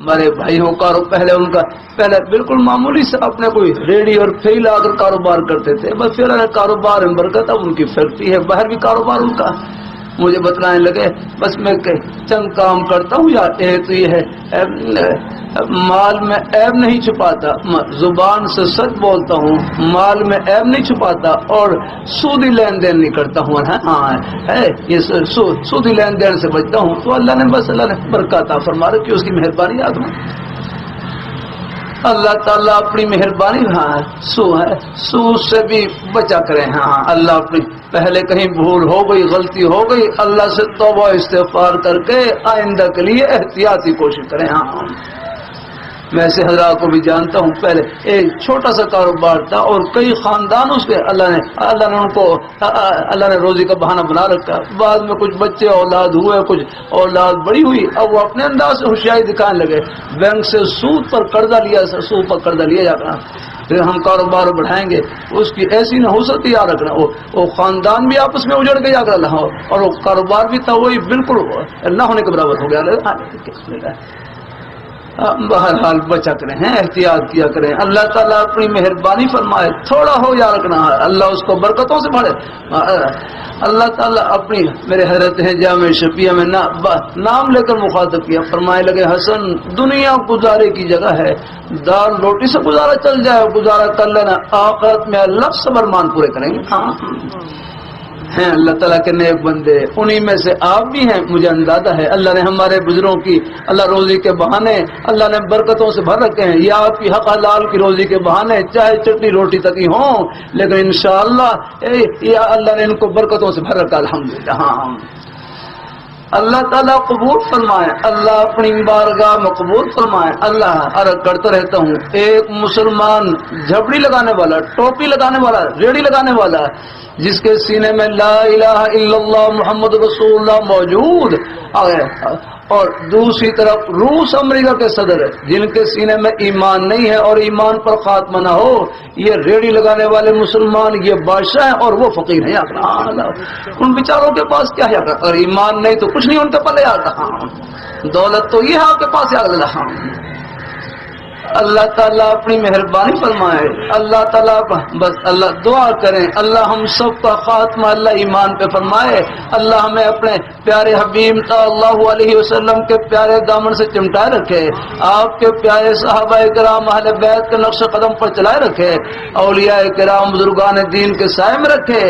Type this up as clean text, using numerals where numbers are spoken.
ہمارے بھائیوں کا پہلے ان کا پہلے بالکل معمولی سے اپنے کوئی ریڑھی اور پھیل لا کر کاروبار کرتے تھے، بس پھر کاروبار میں برکت، اب ان کی فیکٹری ہے، باہر بھی کاروبار ان کا۔ مجھے بتلانے لگے بس میں چند کام کرتا ہوں یا ایک تو یہ ہے مال میں عیب نہیں چھپاتا، زبان سے سچ بولتا ہوں، مال میں عیب نہیں چھپاتا، اور سودی لین دین نہیں کرتا ہوں۔ ہاں ہے یہ سودی لین دین سے بچتا ہوں، تو اللہ نے برکت عطا فرما رکھی، اس کی مہربانی یاد میں اللہ تعالیٰ اپنی مہربانی سود سے بھی بچا کریں۔ ہاں اللہ اپنی پہلے کہیں بھول ہو گئی، غلطی ہو گئی، اللہ سے توبہ استغفار کر کے آئندہ کے لیے احتیاطی کوشش کریں۔ ہاں میں ایسے حضرات کو بھی جانتا ہوں، پہلے ایک چھوٹا سا کاروبار تھا اور کئی خاندان اس کے اللہ نے ان کو اللہ نے روزی کا بہانہ بنا رکھا، بعد میں کچھ بچے اولاد ہوئے، کچھ اولاد بڑی ہوئی، اب وہ اپنے انداز سے ہوشیاری دکھانے لگے، بینک سے سود پر قرضہ لیا جا رہا، پھر ہم کاروبار بڑھائیں گے، اس کی ایسی نحوست یاد رکھنا، وہ خاندان بھی آپس میں اجڑ گیا اللہ، اور وہ کاروبار بھی تھا وہی بالکل نہ ہونے کے برابر ہو گیا۔ بہرحال بچا کریں، احتیاط کیا کریں، اللہ تعالیٰ اپنی مہربانی فرمائے، تھوڑا ہو یا رکھنا ہے، اللہ اس کو برکتوں سے بھرے۔ اللہ تعالیٰ اپنی میرے حضرت ہیں جامع شفیع میں نام لے کر مخاطب کیا، فرمائے لگے حسن دنیا گزارے کی جگہ ہے، دال روٹی سے گزارا چل جائے، گزارا کر لینا، آخرت میں اللہ صبر مان پورے کریں گے۔ ہیں اللہ تعالیٰ کے نیک بندے، انہی میں سے آپ بھی ہیں، مجھے اندازہ ہے اللہ نے ہمارے بزرگوں کی اللہ روزی کے بہانے اللہ نے برکتوں سے بھر رکھے ہیں، یا آپ کی حق حلال کی روزی کے بہانے چاہے چٹنی روٹی تک ہی ہوں، لیکن انشاءاللہ یا اللہ نے ان کو برکتوں سے بھر رکھا الحمدللہ۔ ہاں اللہ تعالیٰ قبول فرمائے، اللہ اپنی بارگاہ میں قبول فرمائے۔ اللہ عرض کرتا رہتا ہوں، ایک مسلمان جھپڑی لگانے والا، ٹوپی لگانے والا، ریڑھی لگانے والا، جس کے سینے میں لا الہ الا اللہ محمد رسول اللہ موجود، اور دوسری طرف روس امریکہ کے صدر جن کے سینے میں ایمان نہیں ہے اور ایمان پر خاتمہ نہ ہو، یہ ریڑھی لگانے والے مسلمان یہ بادشاہ ہیں اور وہ فقیر ہیں۔ ان بیچاروں کے پاس کیا ہے؟ اگر ایمان نہیں تو کچھ نہیں ان کے پلے آتا، دولت تو یہ ہے آپ کے پاس ہے۔ اللہ تعالیٰ اپنی مہربانی فرمائے، اللہ تعالیٰ بس اللہ دعا کریں، اللہ ہم سب کا خاتمہ اللہ ایمان پہ فرمائے، اللہ ہمیں اپنے پیارے حبیب صلی اللہ علیہ وسلم کے پیارے دامن سے چمٹائے رکھے، آپ کے پیارے صحابہ کرام اہل بیت کے نقش قدم پر چلائے رکھے، اولیاء کرام بزرگان دین کے سائے میں رکھے،